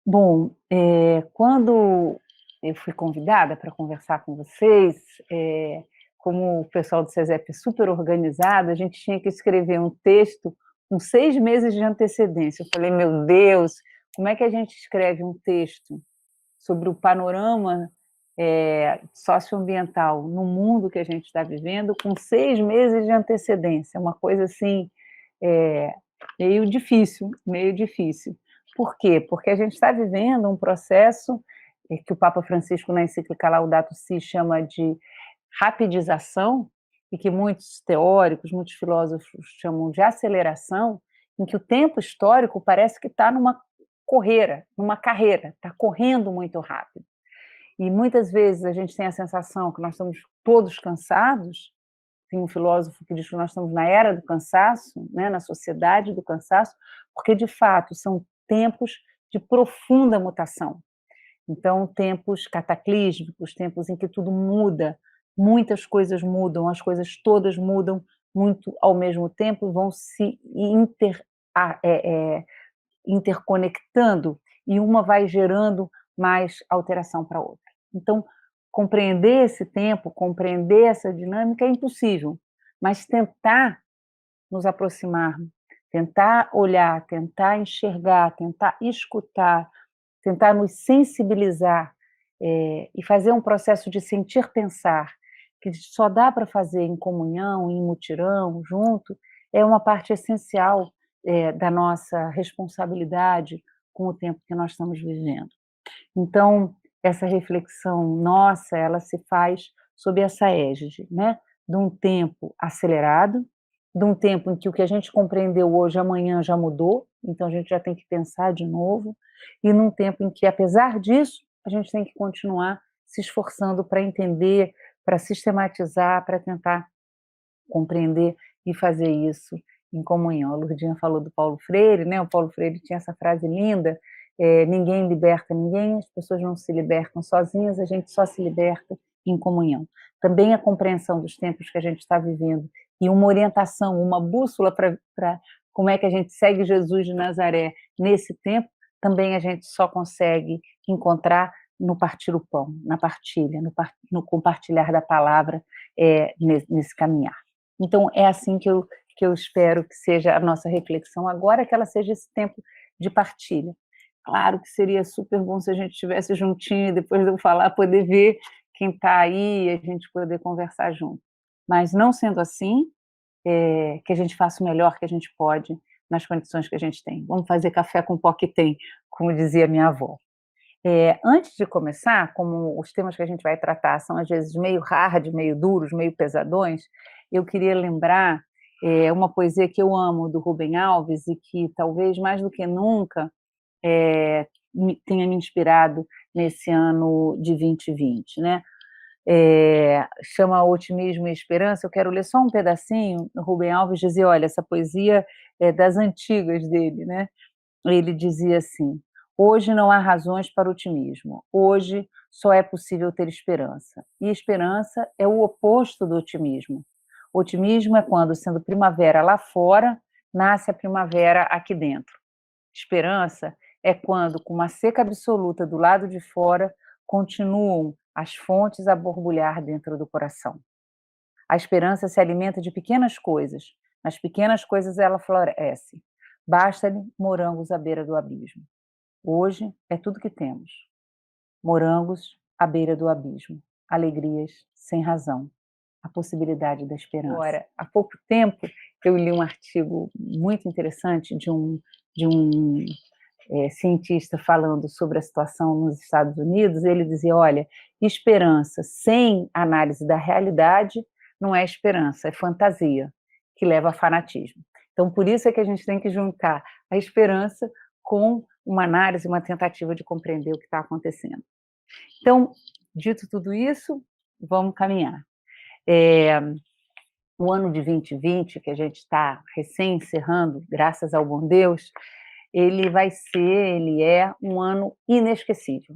Bom, quando eu fui convidada para conversar com vocês, como o pessoal do SESEP é super organizado, a gente tinha que escrever um texto com 6 meses de antecedência. Eu falei: "Meu Deus, como é que a gente escreve um texto sobre o panorama, socioambiental no mundo que a gente está vivendo com 6 meses de antecedência?". Uma coisa assim, eh, meio difícil, meio difícil. Por quê? Porque a gente está vivendo um processo, que o Papa Francisco, na encíclica Laudato Si, chama de rapidização, e que muitos teóricos, muitos filósofos chamam de aceleração, em que o tempo histórico parece que está numa carreira, está correndo muito rápido. E muitas vezes a gente tem a sensação que nós estamos todos cansados. Tem um filósofo que diz que nós estamos na era do cansaço, né, na sociedade do cansaço, porque de fato são tempos de profunda mutação. Então, tempos cataclísmicos, tempos em que tudo muda, muitas coisas mudam, as coisas todas mudam muito ao mesmo tempo, vão se interconectando, e uma vai gerando mais alteração para a outra. Então, compreender esse tempo, compreender essa dinâmica é impossível, mas tentar nos aproximar, tentar olhar, tentar enxergar, tentar escutar, tentar nos sensibilizar, e fazer um processo de sentir-pensar, que só dá para fazer em comunhão, em mutirão, junto, é uma parte essencial, da nossa responsabilidade com o tempo que nós estamos vivendo. Então, essa reflexão nossa, ela se faz sob essa égide, né, de um tempo acelerado, de um tempo em que o que a gente compreendeu hoje, amanhã já mudou, então a gente já tem que pensar de novo, e num tempo em que, apesar disso, a gente tem que continuar se esforçando para entender, para sistematizar, para tentar compreender e fazer isso em comunhão. A Lourdinha falou do Paulo Freire, né? O Paulo Freire tinha essa frase linda: ninguém liberta ninguém, as pessoas não se libertam sozinhas, a gente só se liberta em comunhão. Também a compreensão dos tempos que a gente está vivendo e uma orientação, uma bússola para como é que a gente segue Jesus de Nazaré nesse tempo, também a gente só consegue encontrar no partir o pão, na partilha, no compartilhar da palavra, nesse caminhar. Então, é assim que eu espero que seja a nossa reflexão agora, que ela seja esse tempo de partilha. Claro que seria super bom se a gente estivesse juntinho, depois de eu falar, poder ver quem está aí e a gente poder conversar junto. Mas não sendo assim, que a gente faça o melhor que a gente pode nas condições que a gente tem. Vamos fazer café com o pó que tem, como dizia minha avó. Antes de começar, como os temas que a gente vai tratar são às vezes meio hard, meio duros, meio pesadões, eu queria lembrar uma poesia que eu amo, do Rubem Alves, e que talvez mais do que nunca tenha me inspirado nesse ano de 2020, né? Chama Otimismo e Esperança. Eu quero ler só um pedacinho. O Rubem Alves dizia, olha, essa poesia é das antigas dele, né? Ele dizia assim: hoje não há razões para otimismo, hoje só é possível ter esperança. E esperança é o oposto do otimismo. Otimismo é quando, sendo primavera lá fora, nasce a primavera aqui dentro. Esperança é quando, com uma seca absoluta do lado de fora, continuam as fontes a borbulhar dentro do coração. A esperança se alimenta de pequenas coisas. Nas pequenas coisas ela floresce. Basta-lhe morangos à beira do abismo. Hoje é tudo que temos. Morangos à beira do abismo. Alegrias sem razão. A possibilidade da esperança. Agora, há pouco tempo, eu li um artigo muito interessante de um cientista falando sobre a situação nos Estados Unidos. Ele dizia, olha, esperança sem análise da realidade não é esperança, é fantasia, que leva a fanatismo. Então, por isso é que a gente tem que juntar a esperança com uma análise, uma tentativa de compreender o que está acontecendo. Então, dito tudo isso, vamos caminhar. O ano de 2020, que a gente está recém-encerrando, graças ao bom Deus, ele é um ano inesquecível.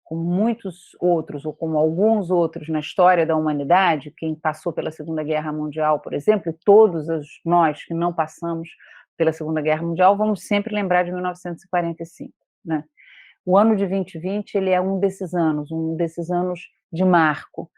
Como muitos outros, ou como alguns outros na história da humanidade, quem passou pela Segunda Guerra Mundial, por exemplo, e todos nós que não passamos pela Segunda Guerra Mundial, vamos sempre lembrar de 1945, né? O ano de 2020, ele é um desses anos de marco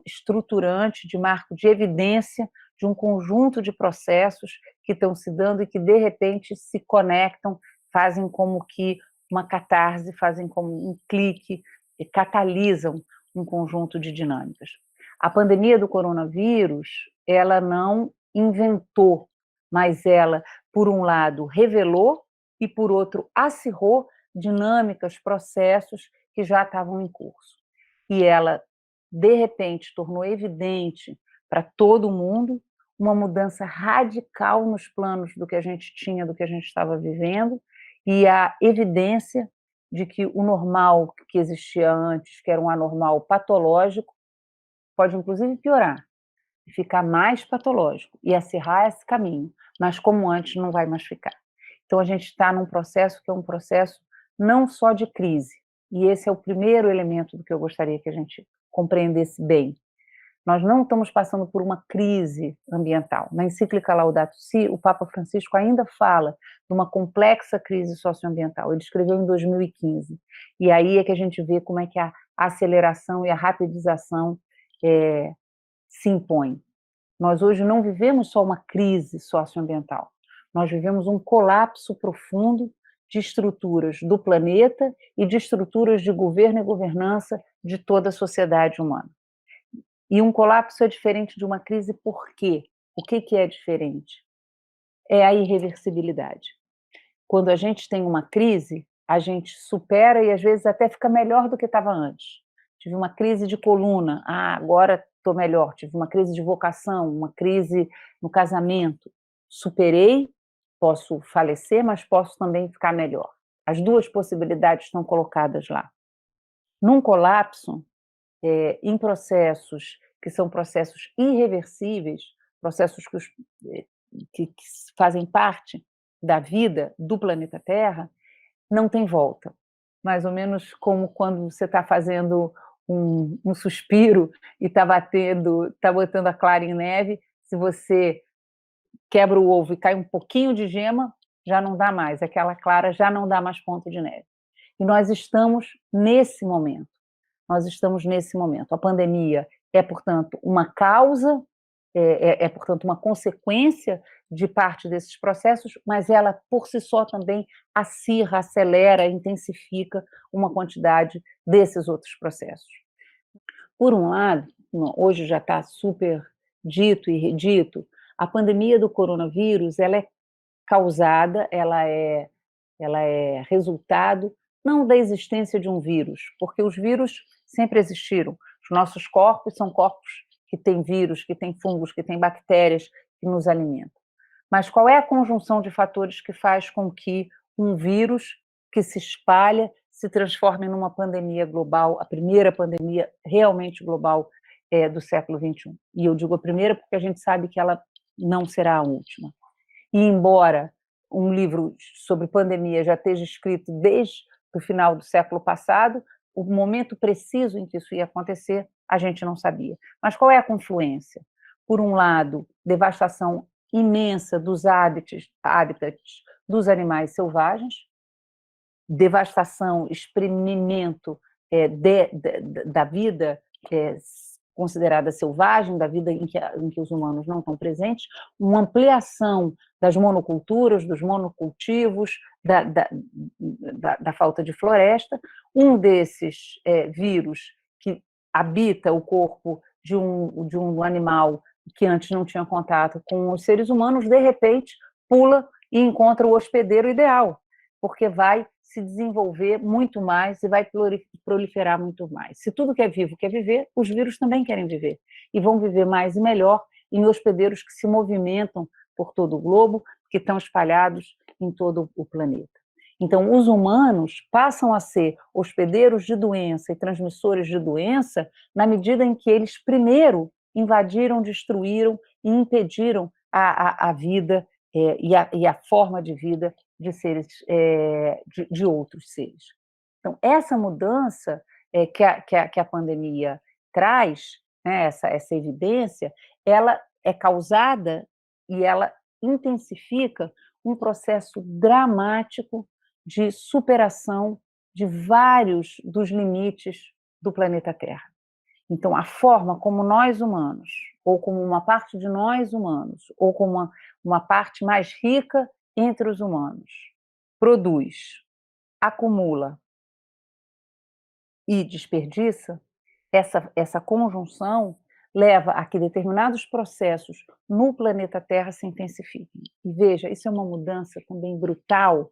estruturante, de marco de evidência, de um conjunto de processos que estão se dando e que, de repente, se conectam, fazem como que uma catarse, fazem como um clique, e catalisam um conjunto de dinâmicas. A pandemia do coronavírus, ela não inventou, mas ela, por um lado, revelou e, por outro, acirrou dinâmicas, processos que já estavam em curso. E ela, de repente, tornou evidente para todo mundo uma mudança radical nos planos do que a gente tinha, do que a gente estava vivendo, e a evidência de que o normal que existia antes, que era um anormal patológico, pode inclusive piorar, ficar mais patológico e acirrar esse caminho, mas como antes não vai mais ficar. Então a gente está num processo que é um processo não só de crise, e esse é o primeiro elemento do que eu gostaria que a gente compreendesse bem. Nós não estamos passando por uma crise ambiental. Na encíclica Laudato Si, o Papa Francisco ainda fala de uma complexa crise socioambiental. Ele escreveu em 2015. E aí é que a gente vê como é que a aceleração e a rapidização se impõem. Nós hoje não vivemos só uma crise socioambiental. Nós vivemos um colapso profundo de estruturas do planeta e de estruturas de governo e governança de toda a sociedade humana. E um colapso é diferente de uma crise por quê? O que é diferente? É a irreversibilidade. Quando a gente tem uma crise, a gente supera e às vezes até fica melhor do que estava antes. Tive uma crise de coluna, agora estou melhor. Tive uma crise de vocação, uma crise no casamento. Superei, posso falecer, mas posso também ficar melhor. As duas possibilidades estão colocadas lá. Num colapso, em processos que são processos irreversíveis, processos que fazem parte da vida do planeta Terra, não tem volta. Mais ou menos como quando você está fazendo um suspiro e está botando a clara em neve, se você quebra o ovo e cai um pouquinho de gema, já não dá mais, aquela clara já não dá mais ponto de neve. E nós estamos nesse momento. Nós estamos nesse momento. A pandemia é, portanto, uma causa, portanto, uma consequência de parte desses processos, mas ela, por si só, também acirra, acelera, intensifica uma quantidade desses outros processos. Por um lado, hoje já está super dito e redito, a pandemia do coronavírus, ela é causada, ela é resultado não da existência de um vírus, porque os vírus sempre existiram. Os nossos corpos são corpos que têm vírus, que têm fungos, que têm bactérias que nos alimentam. Mas qual é a conjunção de fatores que faz com que um vírus que se espalha se transforme numa pandemia global, a primeira pandemia realmente global do século XXI? E eu digo a primeira porque a gente sabe que ela não será a última. E embora um livro sobre pandemia já esteja escrito desde o final do século passado, o momento preciso em que isso ia acontecer, a gente não sabia. Mas qual é a confluência? Por um lado, devastação imensa dos hábitats dos animais selvagens, devastação, exprimimento da vida considerada selvagem, da vida em que os humanos não estão presentes, uma ampliação das monoculturas, dos monocultivos, da falta de floresta. Um desses vírus que habita o corpo de um animal que antes não tinha contato com os seres humanos, de repente pula e encontra o hospedeiro ideal, porque vai se desenvolver muito mais e vai proliferar muito mais. Se tudo que é vivo quer viver, os vírus também querem viver. E vão viver mais e melhor em hospedeiros que se movimentam por todo o globo, que estão espalhados em todo o planeta. Então, os humanos passam a ser hospedeiros de doença e transmissores de doença na medida em que eles primeiro invadiram, destruíram e impediram a vida e a forma de vida de seres, de outros seres. Então, essa mudança que a pandemia traz, né, essa evidência, ela é causada e ela intensifica um processo dramático de superação de vários dos limites do planeta Terra. Então, a forma como nós humanos, ou como uma parte de nós humanos, ou como uma parte mais rica entre os humanos, produz, acumula e desperdiça, essa conjunção leva a que determinados processos no planeta Terra se intensifiquem. E veja, isso é uma mudança também brutal,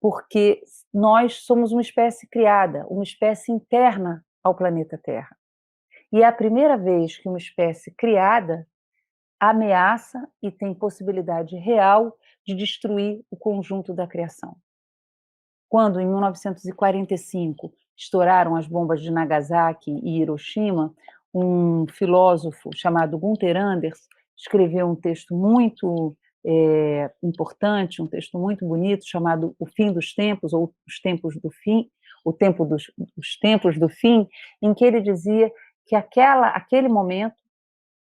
porque nós somos uma espécie criada, uma espécie interna ao planeta Terra. E é a primeira vez que uma espécie criada ameaça e tem possibilidade real de destruir o conjunto da criação. Quando, em 1945, estouraram as bombas de Nagasaki e Hiroshima, um filósofo chamado Gunther Anders escreveu um texto muito importante, um texto muito bonito, chamado O Fim dos Tempos, ou Os Tempos do Fim, os Tempos do Fim, em que ele dizia que aquele momento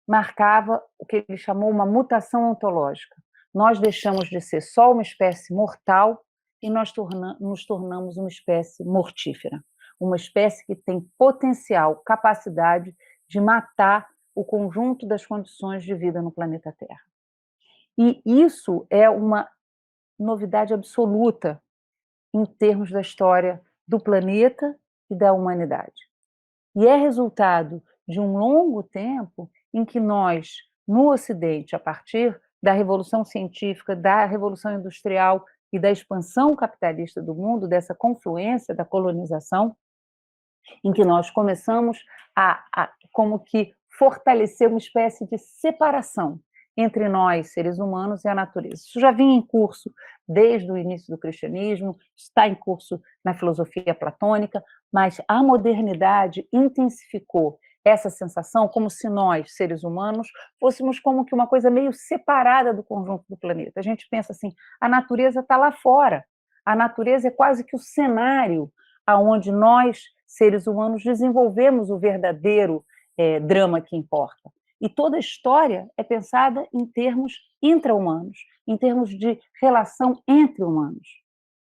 marcava o que ele chamou uma mutação ontológica. Nós deixamos de ser só uma espécie mortal e nós nos tornamos uma espécie mortífera, uma espécie que tem potencial, capacidade de matar o conjunto das condições de vida no planeta Terra. E isso é uma novidade absoluta em termos da história do planeta e da humanidade. E é resultado de um longo tempo em que nós, no Ocidente, a partir da Revolução Científica, da Revolução Industrial e da expansão capitalista do mundo, dessa confluência da colonização, em que nós começamos a como que fortalecer uma espécie de separação entre nós, seres humanos, e a natureza. Isso já vinha em curso desde o início do cristianismo, está em curso na filosofia platônica, mas a modernidade intensificou essa sensação como se nós, seres humanos, fôssemos como que uma coisa meio separada do conjunto do planeta. A gente pensa assim, a natureza está lá fora, a natureza é quase que o cenário aonde nós, seres humanos, desenvolvemos o verdadeiro drama que importa. E toda a história é pensada em termos intra-humanos, em termos de relação entre humanos.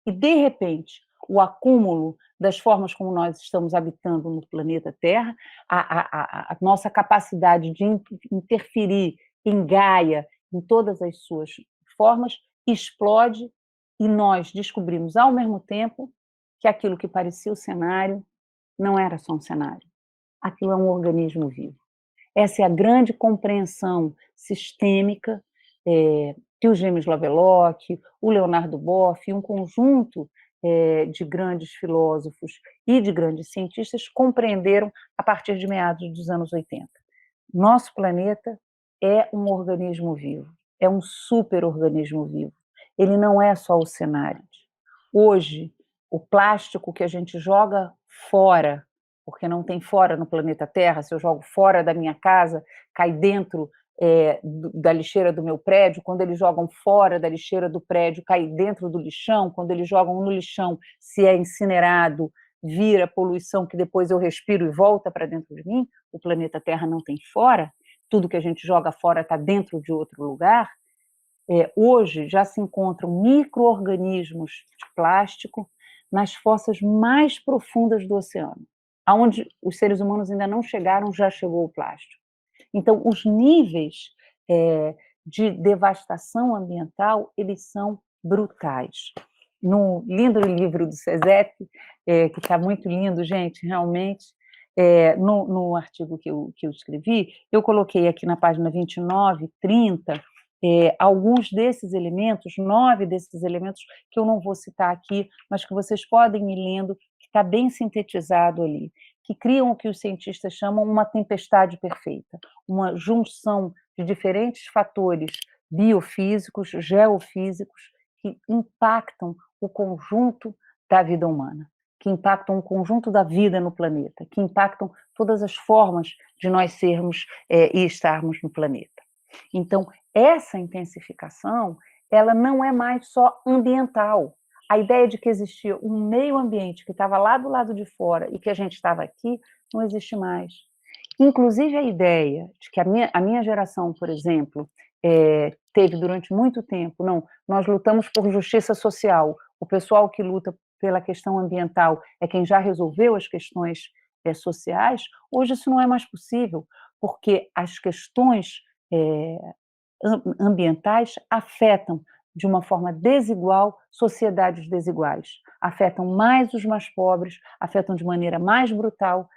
E, de repente, o acúmulo das formas como nós estamos habitando no planeta Terra, a nossa capacidade de interferir em Gaia, em todas as suas formas, explode e nós descobrimos, ao mesmo tempo, que aquilo que parecia o cenário não era só um cenário. Aquilo é um organismo vivo. Essa é a grande compreensão sistêmica que o James Lovelock, o Leonardo Boff, um conjunto de grandes filósofos e de grandes cientistas compreenderam a partir de meados dos anos 80. Nosso planeta é um organismo vivo, é um superorganismo vivo. Ele não é só o cenário. Hoje, o plástico que a gente joga fora, porque não tem fora no planeta Terra, se eu jogo fora da minha casa, cai dentro da lixeira do meu prédio, quando eles jogam fora da lixeira do prédio, cai dentro do lixão, quando eles jogam no lixão, se é incinerado, vira poluição que depois eu respiro e volta para dentro de mim, o planeta Terra não tem fora, tudo que a gente joga fora está dentro de outro lugar. Hoje já se encontram micro-organismos de plástico nas fossas mais profundas do oceano. Aonde os seres humanos ainda não chegaram, já chegou o plástico. Então, os níveis de devastação ambiental, eles são brutais. No lindo livro do Cezep, que está muito lindo, gente, realmente, no artigo que eu escrevi, eu coloquei aqui na página 29, 30, alguns desses elementos, 9 desses elementos, que eu não vou citar aqui, mas que vocês podem ir lendo, que está bem sintetizado ali, que criam o que os cientistas chamam uma tempestade perfeita, uma junção de diferentes fatores biofísicos, geofísicos, que impactam o conjunto da vida humana, que impactam o conjunto da vida no planeta, que impactam todas as formas de nós sermos e estarmos no planeta. Então, essa intensificação, ela não é mais só ambiental. A ideia de que existia um meio ambiente que estava lá do lado de fora e que a gente estava aqui, não existe mais. Inclusive a ideia de que a minha geração, por exemplo, teve durante muito tempo, não, nós lutamos por justiça social, o pessoal que luta pela questão ambiental é quem já resolveu as questões sociais, hoje isso não é mais possível, porque as questões ambientais afetam de uma forma desigual sociedades desiguais, afetam mais os mais pobres, afetam de maneira mais brutal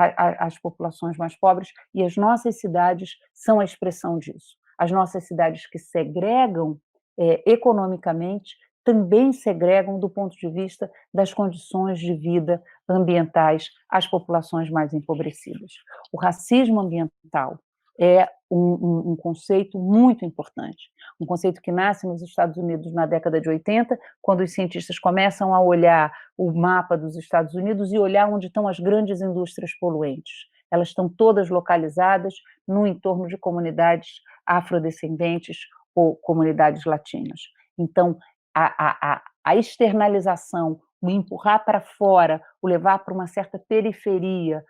as populações mais pobres, e as nossas cidades são a expressão disso. As nossas cidades que segregam economicamente também segregam do ponto de vista das condições de vida ambientais às populações mais empobrecidas. O racismo ambiental é um conceito muito importante, um conceito que nasce nos Estados Unidos na década de 80, quando os cientistas começam a olhar o mapa dos Estados Unidos e olhar onde estão as grandes indústrias poluentes. Elas estão todas localizadas no entorno de comunidades afrodescendentes ou comunidades latinas. Então, a externalização, o empurrar para fora, o levar para uma certa periferia,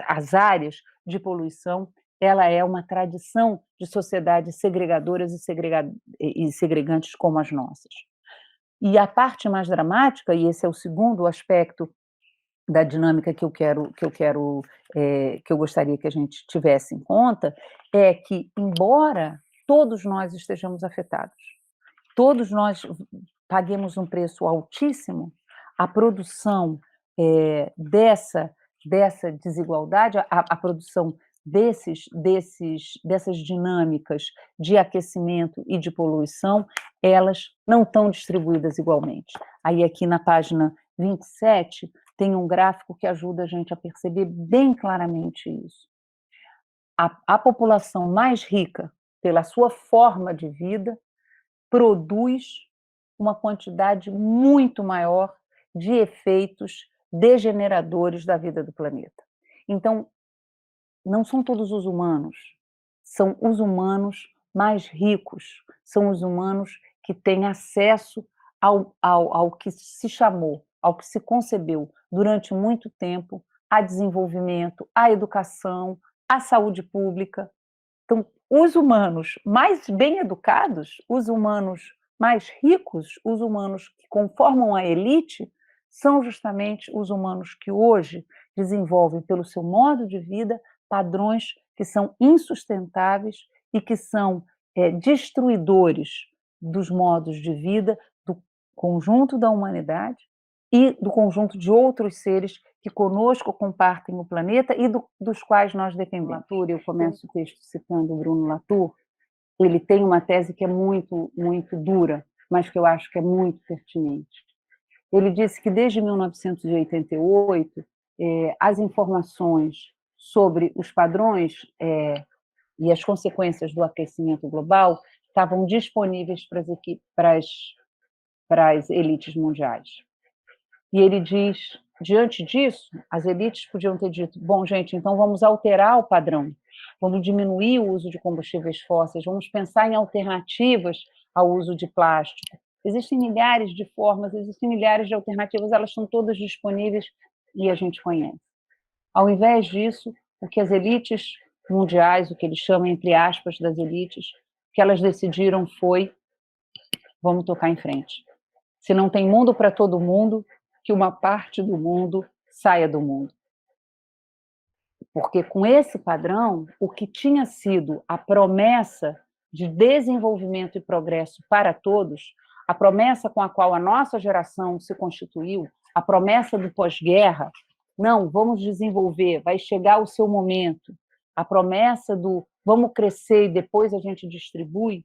as áreas de poluição, ela é uma tradição de sociedades segregadoras e segregantes como as nossas. E a parte mais dramática, e esse é o segundo aspecto da dinâmica que eu gostaria que a gente tivesse em conta, é que, embora todos nós estejamos afetados, todos nós paguemos um preço altíssimo, a produção dessa desigualdade, a produção dessas dinâmicas de aquecimento e de poluição, elas não estão distribuídas igualmente. Aí aqui na página 27 tem um gráfico que ajuda a gente a perceber bem claramente isso. A população mais rica, pela sua forma de vida, produz uma quantidade muito maior de efeitos degeneradores da vida do planeta. Então, não são todos os humanos, são os humanos mais ricos, são os humanos que têm acesso ao que se chamou, ao que se concebeu durante muito tempo, a desenvolvimento, a educação, a saúde pública. Então, os humanos mais bem educados, os humanos mais ricos, os humanos que conformam a elite, são justamente os humanos que hoje desenvolvem, pelo seu modo de vida, padrões que são insustentáveis e que são destruidores dos modos de vida do conjunto da humanidade e do conjunto de outros seres que conosco compartem o planeta e dos quais nós dependemos. Latour, eu começo o texto citando o Bruno Latour, ele tem uma tese que é muito, muito dura, mas que eu acho que é muito pertinente. Ele disse que desde 1988, as informações sobre os padrões e as consequências do aquecimento global estavam disponíveis para as elites mundiais. E ele diz, diante disso, as elites podiam ter dito, bom, gente, então vamos alterar o padrão, vamos diminuir o uso de combustíveis fósseis, vamos pensar em alternativas ao uso de plástico. Existem milhares de formas, existem milhares de alternativas, elas estão todas disponíveis e a gente conhece. Ao invés disso, o que as elites mundiais, o que eles chamam, entre aspas, das elites, o que elas decidiram foi, vamos tocar em frente. Se não tem mundo para todo mundo, que uma parte do mundo saia do mundo. Porque com esse padrão, o que tinha sido a promessa de desenvolvimento e progresso para todos, a promessa com a qual a nossa geração se constituiu, a promessa do pós-guerra, não, vamos desenvolver, vai chegar o seu momento, a promessa do vamos crescer e depois a gente distribui,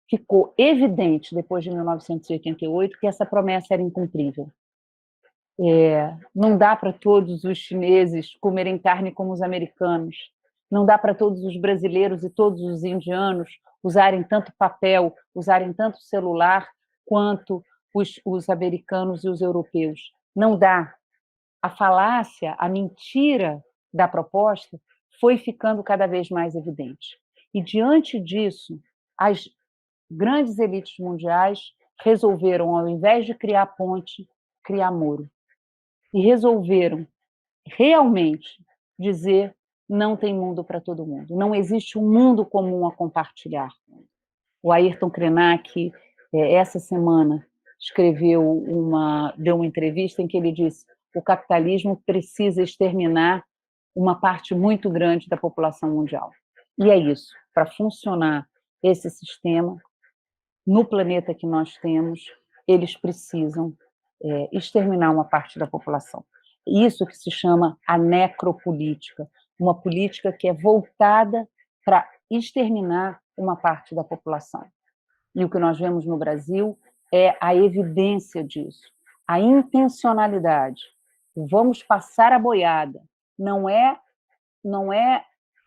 ficou evidente, depois de 1988, que essa promessa era incumprível. Não dá para todos os chineses comerem carne como os americanos, não dá para todos os brasileiros e todos os indianos usarem tanto papel, usarem tanto celular, quanto os americanos e os europeus. Não dá. A falácia, a mentira da proposta foi ficando cada vez mais evidente. E, diante disso, as grandes elites mundiais resolveram, ao invés de criar ponte, criar muro. E resolveram realmente dizer não tem mundo para todo mundo. Não existe um mundo comum a compartilhar. O Ayrton Krenak, essa semana, deu uma entrevista em que ele disse: o capitalismo precisa exterminar uma parte muito grande da população mundial. E é isso, para funcionar esse sistema, no planeta que nós temos, eles precisam exterminar uma parte da população. Isso que se chama a necropolítica, uma política que é voltada para exterminar uma parte da população. E o que nós vemos no Brasil é a evidência disso, a intencionalidade. Vamos passar a boiada. Não é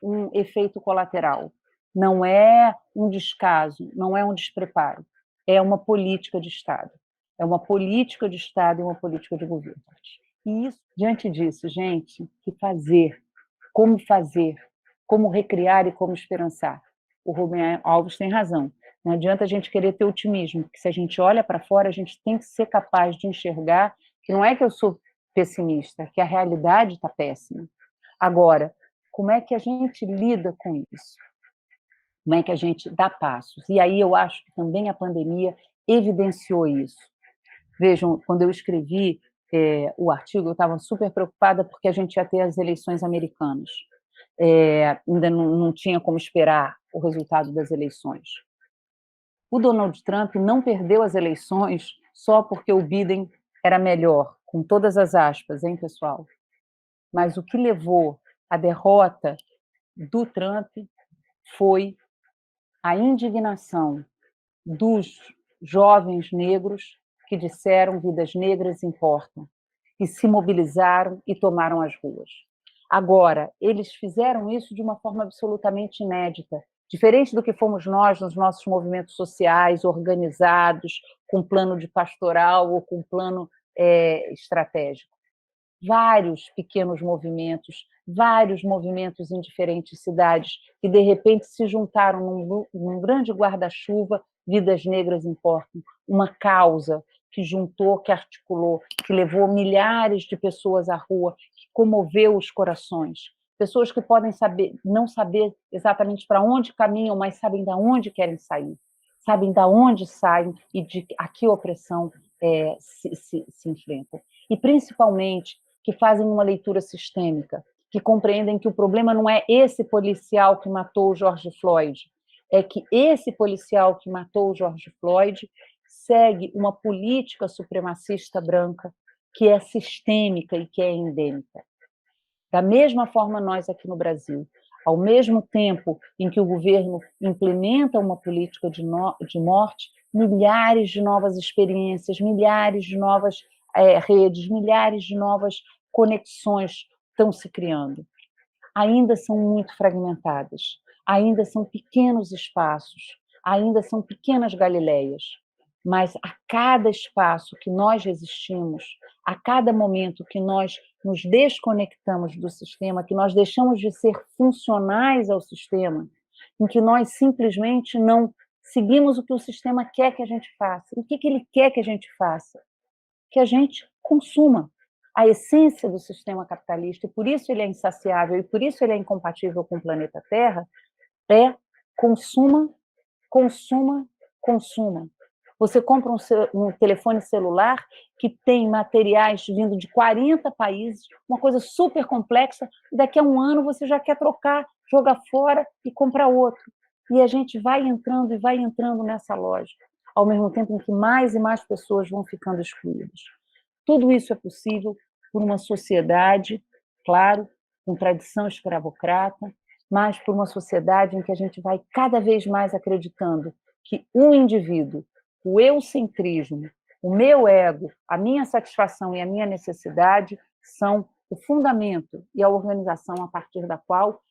um efeito colateral, não é um descaso, não é um despreparo. É uma política de Estado. É uma política de Estado e uma política de governo. E isso, diante disso, gente, que fazer, como recriar e como esperançar. O Rubem Alves tem razão. Não adianta a gente querer ter otimismo, porque se a gente olha para fora, a gente tem que ser capaz de enxergar que não é que eu sou pessimista, que a realidade está péssima. Agora, como é que a gente lida com isso? Como é que a gente dá passos? E aí eu acho que também a pandemia evidenciou isso. Vejam, quando eu escrevi o artigo, eu estava super preocupada porque a gente ia ter as eleições americanas. Ainda não tinha como esperar o resultado das eleições. O Donald Trump não perdeu as eleições só porque o Biden era melhor, com todas as aspas, hein, pessoal? Mas o que levou à derrota do Trump foi a indignação dos jovens negros que disseram vidas negras importam, e se mobilizaram e tomaram as ruas. Agora, eles fizeram isso de uma forma absolutamente inédita, diferente do que fomos nós nos nossos movimentos sociais, organizados, com plano de pastoral ou com plano estratégico. Vários movimentos em diferentes cidades, que de repente se juntaram num grande guarda-chuva, Vidas Negras Importam, uma causa que juntou, que articulou, que levou milhares de pessoas à rua, que comoveu os corações. Pessoas que podem não saber exatamente para onde caminham, mas sabem de onde querem sair, sabem de onde saem e de a que opressão se enfrentam. E, principalmente, que fazem uma leitura sistêmica, que compreendem que o problema não é esse policial que matou o George Floyd, é que esse policial que matou o George Floyd segue uma política supremacista branca que é sistêmica e que é endêmica. Da mesma forma, nós aqui no Brasil, ao mesmo tempo em que o governo implementa uma política de morte, milhares de novas experiências, milhares de novas redes, milhares de novas conexões estão se criando. Ainda são muito fragmentadas, ainda são pequenos espaços, ainda são pequenas Galileias, mas a cada espaço que nós resistimos, a cada momento que nós nos desconectamos do sistema, que nós deixamos de ser funcionais ao sistema, em que nós simplesmente não seguimos o que o sistema quer que a gente faça. O que ele quer que a gente faça? Que a gente consuma. A essência do sistema capitalista, e por isso ele é insaciável, e por isso ele é incompatível com o planeta Terra, é consuma, consuma, consuma. Você compra um telefone celular que tem materiais vindo de 40 países, uma coisa super complexa, e daqui a um ano você já quer trocar, jogar fora e comprar outro. E a gente vai entrando e vai entrando nessa lógica, ao mesmo tempo em que mais e mais pessoas vão ficando excluídas. Tudo isso é possível por uma sociedade, claro, com tradição escravocrata, mas por uma sociedade em que a gente vai cada vez mais acreditando que o indivíduo, o eucentrismo, o meu ego, a minha satisfação e a minha necessidade são o fundamento e a organização a partir da qual,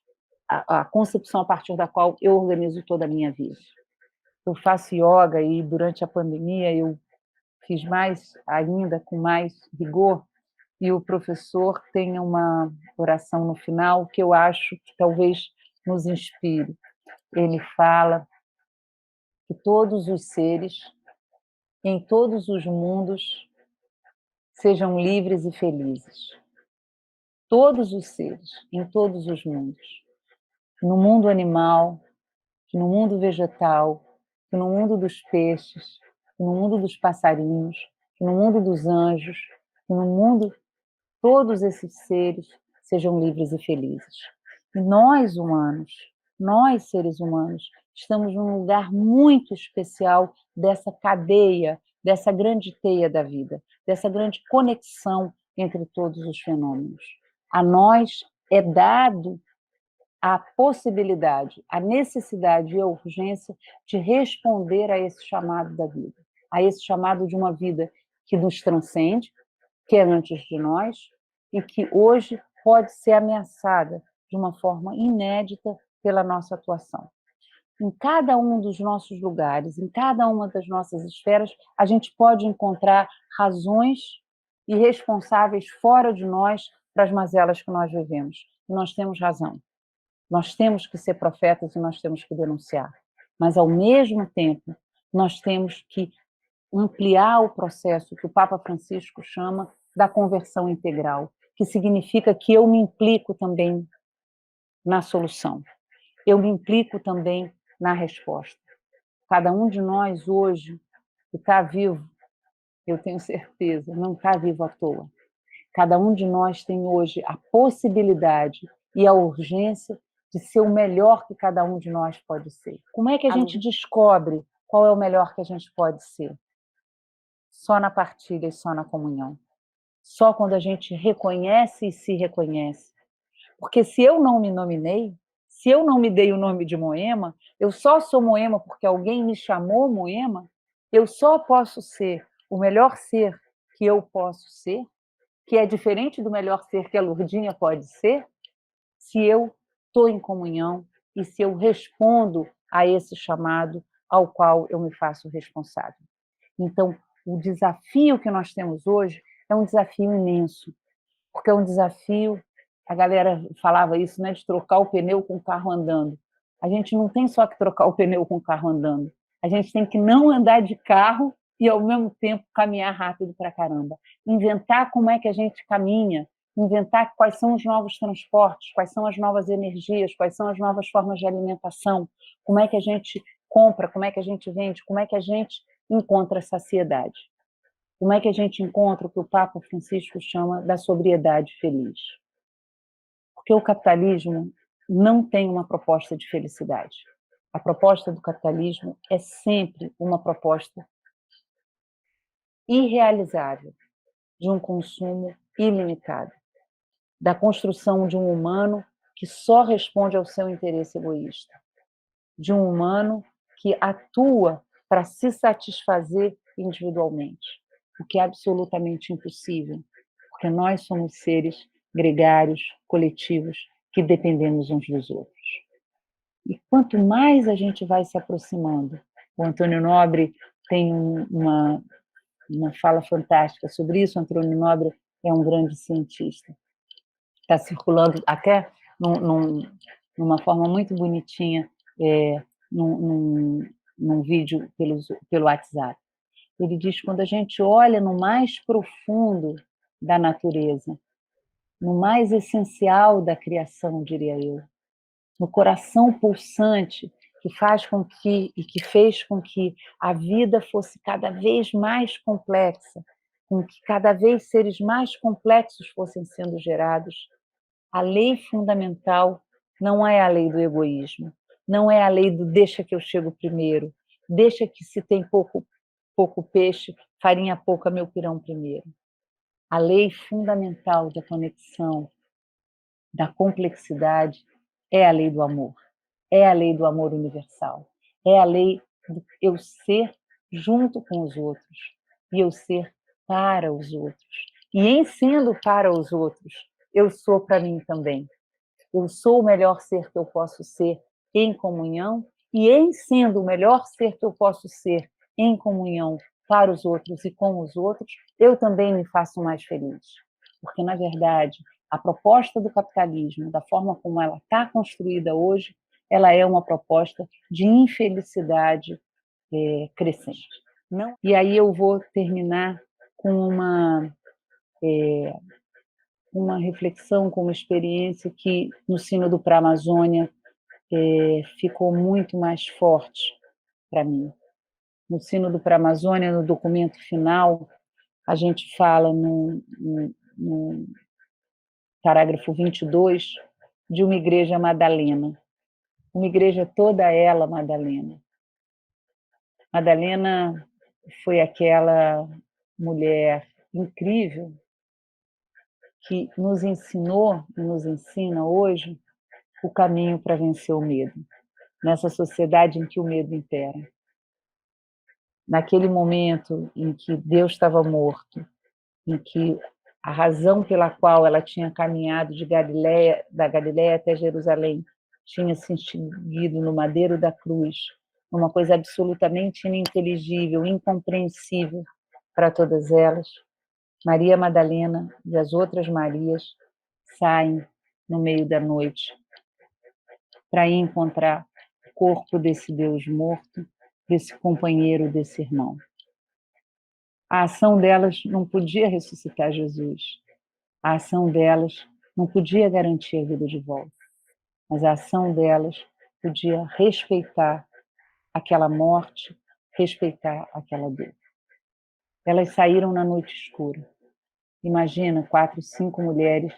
a concepção a partir da qual eu organizo toda a minha vida. Eu faço yoga e durante a pandemia eu fiz mais ainda, com mais rigor, e o professor tem uma oração no final que eu acho que talvez nos inspire. Ele fala que todos os seres, em todos os mundos, sejam livres e felizes. todos os seres, em todos os mundos. No mundo animal, no mundo vegetal, no mundo dos peixes, no mundo dos passarinhos, no mundo dos anjos, no mundo, todos esses seres sejam livres e felizes. E nós, humanos, nós, seres humanos, estamos num lugar muito especial dessa cadeia, dessa grande teia da vida, dessa grande conexão entre todos os fenômenos. A nós é dado a possibilidade, a necessidade e a urgência de responder a esse chamado da vida, a esse chamado de uma vida que nos transcende, que é antes de nós, e que hoje pode ser ameaçada de uma forma inédita pela nossa atuação. Em cada um dos nossos lugares, em cada uma das nossas esferas, a gente pode encontrar razões e responsáveis fora de nós para as mazelas que nós vivemos. E nós temos razão. Nós temos que ser profetas e nós temos que denunciar. Mas, ao mesmo tempo, nós temos que ampliar o processo que o Papa Francisco chama da conversão integral, que significa que eu me implico também na solução. Eu me implico também na resposta. Cada um de nós hoje, que está vivo, eu tenho certeza, não está vivo à toa. Cada um de nós tem hoje a possibilidade e a urgência de ser o melhor que cada um de nós pode ser. Como é que a gente descobre qual é o melhor que a gente pode ser? Só na partilha e só na comunhão. Só quando a gente reconhece e se reconhece. Porque se eu não me nominei, se eu não me dei o nome de Moema, eu só sou Moema porque alguém me chamou Moema, eu só posso ser o melhor ser que eu posso ser, que é diferente do melhor ser que a Lourdinha pode ser, se eu estou em comunhão e se eu respondo a esse chamado ao qual eu me faço responsável. Então, o desafio que nós temos hoje é um desafio imenso, porque é um desafio, a galera falava isso, né, de trocar o pneu com o carro andando. A gente não tem só que trocar o pneu com o carro andando, a gente tem que não andar de carro e, ao mesmo tempo, caminhar rápido pra caramba. Inventar como é que a gente caminha, inventar quais são os novos transportes, quais são as novas energias, quais são as novas formas de alimentação, como é que a gente compra, como é que a gente vende, como é que a gente encontra saciedade. Como é que a gente encontra o que o Papa Francisco chama da sobriedade feliz? Porque o capitalismo não tem uma proposta de felicidade. A proposta do capitalismo é sempre uma proposta irrealizável de um consumo ilimitado, da construção de um humano que só responde ao seu interesse egoísta, de um humano que atua para se satisfazer individualmente, o que é absolutamente impossível, porque nós somos seres gregários, coletivos, que dependemos uns dos outros. E quanto mais a gente vai se aproximando, o Antônio Nobre tem uma fala fantástica sobre isso. O Antônio Nobre é um grande cientista. Está circulando até numa forma muito bonitinha, num vídeo pelo WhatsApp. Ele diz que quando a gente olha no mais profundo da natureza, no mais essencial da criação, diria eu, no coração pulsante que faz com que e que fez com que a vida fosse cada vez mais complexa, com que cada vez seres mais complexos fossem sendo gerados, a lei fundamental não é a lei do egoísmo, não é a lei do deixa que eu chego primeiro, deixa que se tem pouco peixe, farinha pouca, meu pirão primeiro. A lei fundamental da conexão, da complexidade, é a lei do amor. É a lei do amor universal. É a lei do eu ser junto com os outros e eu ser para os outros. E em sendo para os outros, eu sou para mim também. Eu sou o melhor ser que eu posso ser em comunhão, e em sendo o melhor ser que eu posso ser em comunhão para os outros e com os outros, eu também me faço mais feliz. Porque, na verdade, a proposta do capitalismo, da forma como ela está construída hoje, ela é uma proposta de infelicidade crescente. E aí eu vou terminar com uma reflexão, com uma experiência que no Sínodo para a Amazônia ficou muito mais forte para mim. No Sínodo para a Amazônia, no documento final, a gente fala no parágrafo 22 de uma igreja Madalena, uma igreja toda ela Madalena. Madalena foi aquela mulher incrível que nos ensinou e nos ensina hoje o caminho para vencer o medo, nessa sociedade em que o medo impera. Naquele momento em que Deus estava morto, em que a razão pela qual ela tinha caminhado da Galileia até Jerusalém tinha se extinguido no madeiro da cruz, uma coisa absolutamente ininteligível, incompreensível para todas elas, Maria Madalena e as outras Marias saem no meio da noite para ir encontrar o corpo desse Deus morto, desse companheiro, desse irmão. A ação delas não podia ressuscitar Jesus. A ação delas não podia garantir a vida de volta. Mas a ação delas podia respeitar aquela morte, respeitar aquela dor. Elas saíram na noite escura. Imagina 4, 5 mulheres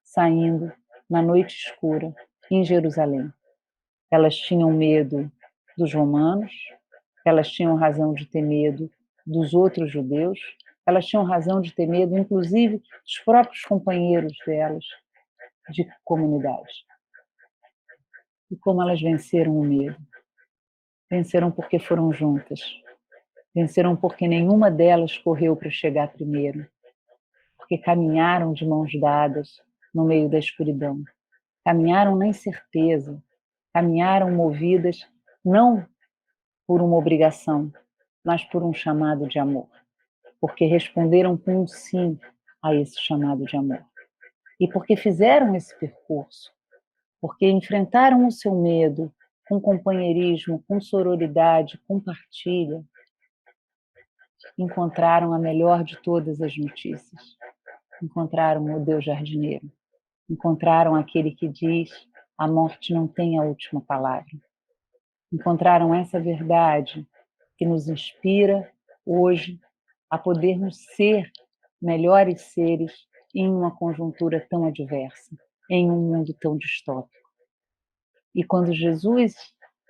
saindo na noite escura em Jerusalém. Elas tinham medo dos romanos, elas tinham razão de ter medo dos outros judeus, elas tinham razão de ter medo, inclusive, dos próprios companheiros delas de comunidade. E como elas venceram o medo? Venceram porque foram juntas. Venceram porque nenhuma delas correu para chegar primeiro. Porque caminharam de mãos dadas no meio da escuridão. Caminharam na incerteza. Caminharam movidas não por uma obrigação, mas por um chamado de amor. Porque responderam com um sim a esse chamado de amor. E porque fizeram esse percurso, porque enfrentaram o seu medo com companheirismo, com sororidade, com partilha, encontraram a melhor de todas as notícias. Encontraram o Deus jardineiro. Encontraram aquele que diz: a morte não tem a última palavra. Encontraram essa verdade que nos inspira hoje a podermos ser melhores seres em uma conjuntura tão adversa, em um mundo tão distópico. E quando Jesus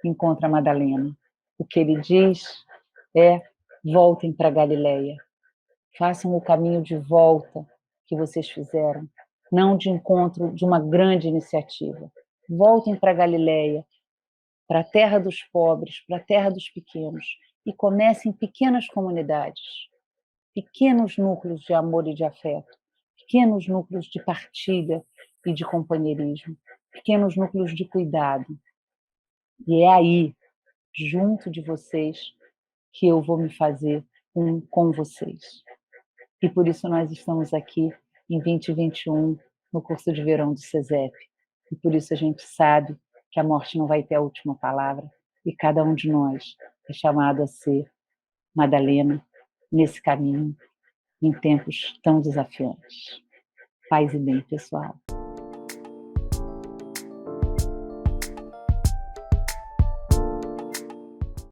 encontra Madalena, o que ele diz é: voltem para Galileia, façam o caminho de volta que vocês fizeram, não de encontro de uma grande iniciativa. Voltem para Galileia, para a terra dos pobres, para a terra dos pequenos, e comecem pequenas comunidades, pequenos núcleos de amor e de afeto, pequenos núcleos de partilha e de companheirismo, pequenos núcleos de cuidado. E é aí, junto de vocês, que eu vou me fazer um com vocês. E por isso nós estamos aqui em 2021, no curso de verão do SESEP. E por isso a gente sabe que a morte não vai ter a última palavra, e cada um de nós é chamado a ser Madalena nesse caminho, em tempos tão desafiantes. Paz e bem, pessoal.